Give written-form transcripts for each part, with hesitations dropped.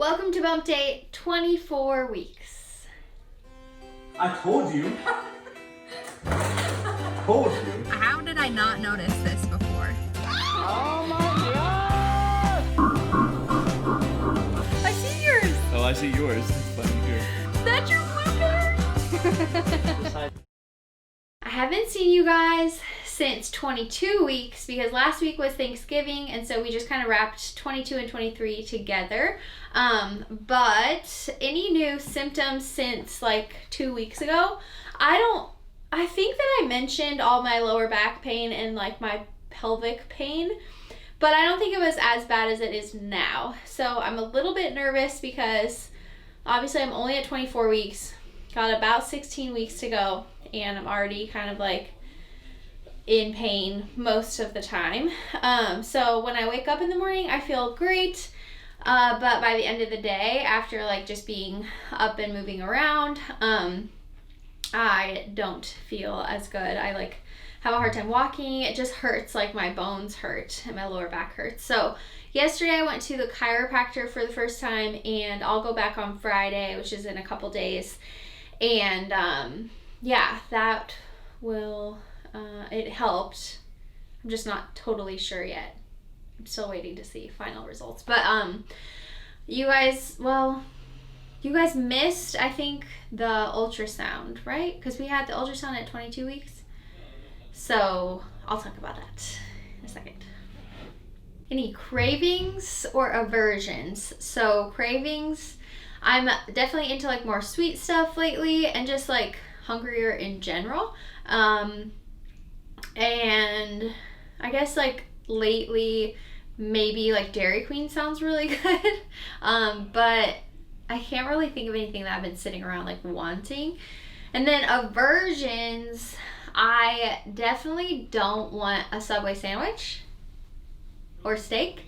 Welcome to Bumpdate 24 weeks. I told you. Told you. How did I not notice this before? Oh my god! I see yours. Oh, I see yours. It's funny here. That's your blueberry. I haven't seen you guys since 22 weeks because last week was Thanksgiving, and so we just kind of wrapped 22 and 23 together. But any new symptoms since like 2 weeks ago? I think that I mentioned all my lower back pain and like my pelvic pain, but I don't think it was as bad as it is now. So I'm a little bit nervous because obviously I'm only at 24 weeks, got about 16 weeks to go, and I'm already kind of like in pain most of the time. So when I wake up in the morning, I feel great. But by the end of the day, after like just being up and moving around, I don't feel as good. I like have a hard time walking. It just hurts, like my bones hurt and my lower back hurts. So yesterday I went to the chiropractor for the first time, and I'll go back on Friday, which is in a couple days. And yeah, that will, it helped. I'm just not totally sure yet. I'm still waiting to see final results. But you guys missed, I think, the ultrasound, right? Because we had the ultrasound at 22 weeks. So I'll talk about that in a second. Any cravings or aversions? So cravings, I'm definitely into like more sweet stuff lately and just like hungrier in general. And I guess like lately maybe like Dairy Queen sounds really good. But I can't really think of anything that I've been sitting around like wanting. And then aversions, I definitely don't want a Subway sandwich or steak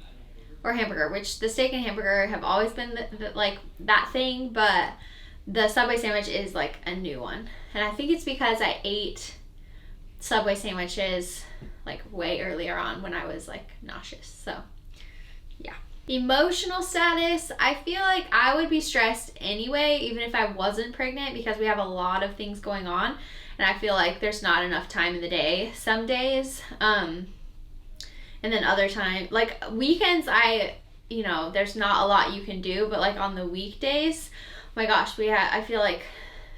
or hamburger, which the steak and hamburger have always been like that thing, but the Subway sandwich is like a new one. And I think it's because I ate Subway sandwiches like way earlier on when I was like nauseous. So yeah. Emotional status, I feel like I would be stressed anyway, even if I wasn't pregnant, because we have a lot of things going on, and I feel like there's not enough time in the day some days. And then other time, like weekends, there's not a lot you can do, but like on the weekdays, my gosh, I feel like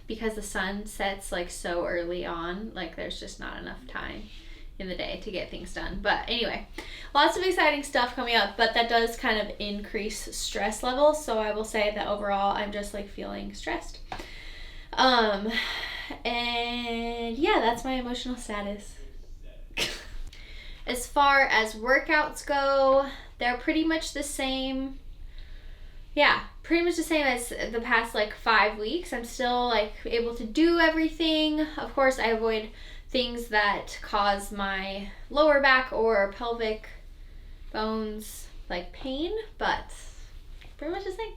because the sun sets like so early on, like there's just not enough time in the day to get things done. But anyway, lots of exciting stuff coming up, but that does kind of increase stress levels. So I will say that overall I'm just like feeling stressed. And yeah, that's my emotional status. As far as workouts go, they're pretty much the same. Yeah, pretty much the same as the past like 5 weeks. I'm still like able to do everything. Of course, I avoid things that cause my lower back or pelvic bones like pain, but pretty much the same.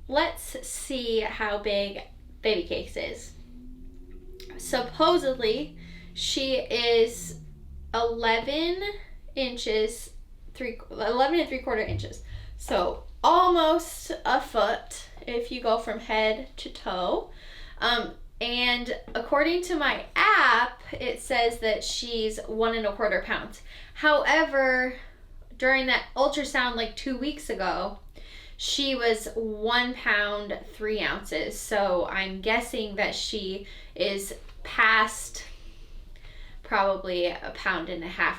Let's see how big Baby Cakes is. Supposedly, she is 11 and 3/4 inches. So almost a foot if you go from head to toe. And according to my app, it says that she's 1.25 pounds. However, during that ultrasound like 2 weeks ago, she was 1 pound 3 ounces. So I'm guessing that she is past probably 1.5 pounds,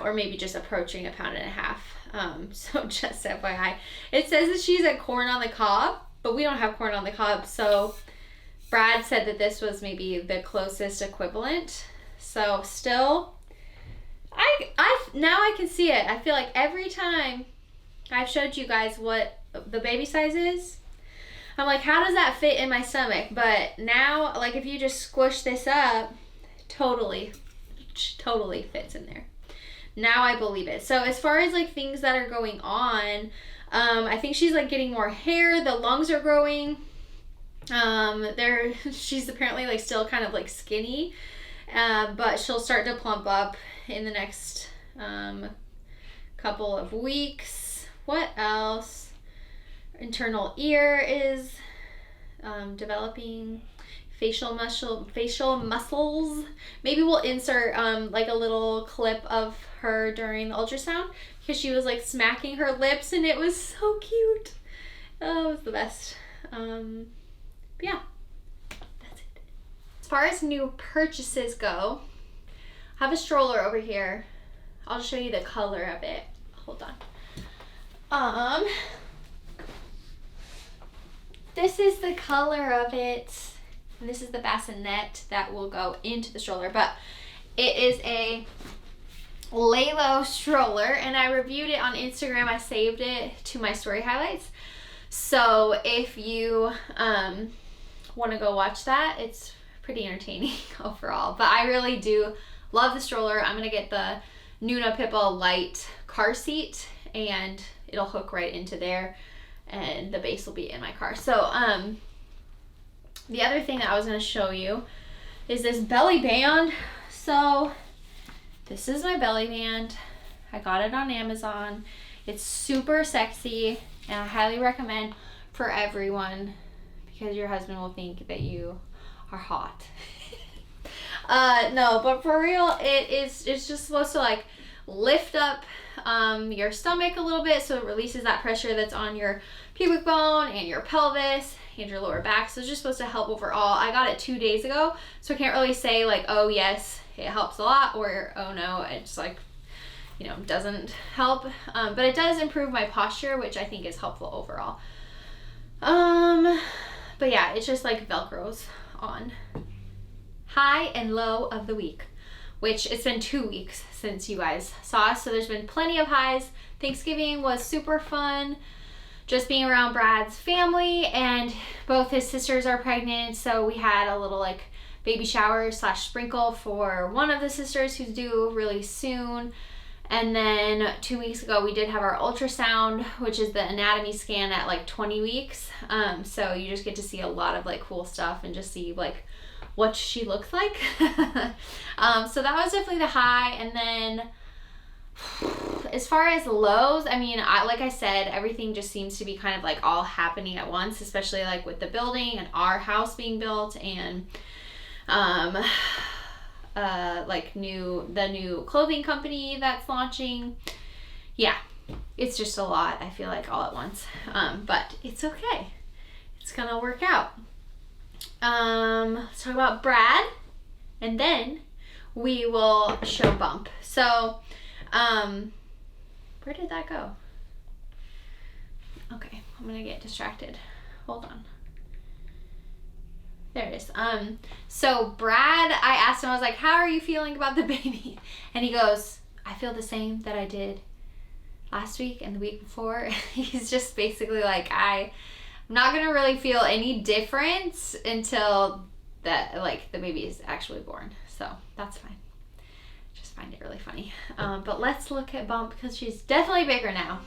or maybe just approaching 1.5 pounds. So just FYI, it says that she's at corn on the cob, but we don't have corn on the cob. So Brad said that this was maybe the closest equivalent. So still, now I can see it. I feel like every time I've showed you guys what the baby size is, I'm like, how does that fit in my stomach? But now, like if you just squish this up, totally fits in there. Now I believe it. So as far as like things that are going on, I think she's like getting more hair. The lungs are growing. She's apparently like still kind of like skinny, but she'll start to plump up in the next couple of weeks. What else? internal ear is developing. Facial muscles. Maybe we'll insert like a little clip of her during the ultrasound because she was like smacking her lips and it was so cute. Oh, it was the best. But yeah, that's it. As far as new purchases go, I have a stroller over here. I'll show you the color of it. Hold on. This is the color of it. And this is the bassinet that will go into the stroller, but it is a Lalo stroller, and I reviewed it on Instagram. I saved it to my story highlights. So if you want to go watch that, it's pretty entertaining overall. But I really do love the stroller. I'm gonna get the Nuna Pippa light car seat, and it'll hook right into there, and the base will be in my car. So the other thing that I was going to show you is this belly band. So this is my belly band. I got it on Amazon. It's super sexy, and I highly recommend for everyone because your husband will think that you are hot. No, but for real, it's just supposed to like lift up your stomach a little bit, so it releases that pressure that's on your pubic bone and your pelvis and your lower back. So it's just supposed to help overall. I got it 2 days ago, so I can't really say like, oh yes, it helps a lot, or oh no, it's like, you know, doesn't help. But it does improve my posture, which I think is helpful overall. But yeah, it's just like Velcros on. High and low of the week, which it's been 2 weeks since you guys saw us, so there's been plenty of highs. Thanksgiving was super fun, just being around Brad's family, and both his sisters are pregnant, so we had a little like baby shower / sprinkle for one of the sisters who's due really soon. And then 2 weeks ago we did have our ultrasound, which is the anatomy scan at like 20 weeks. So you just get to see a lot of like cool stuff and just see like what she looks like. So that was definitely the high. And then as far as lows, I mean, like I said, everything just seems to be kind of like all happening at once, especially like with the building and our house being built, and like the new clothing company that's launching. Yeah, it's just a lot, I feel like, all at once. But it's okay. It's gonna work out. Let's talk about Brad, and then we will show Bump. So, where did that go? Okay, I'm gonna get distracted. Hold on. There it is. So Brad, I asked him, I was like, how are you feeling about the baby? And he goes, I feel the same that I did last week and the week before. He's just basically like, I'm not gonna really feel any difference until that, like, the baby is actually born. So that's fine. Just find it really funny. But let's look at Bump because she's definitely bigger now.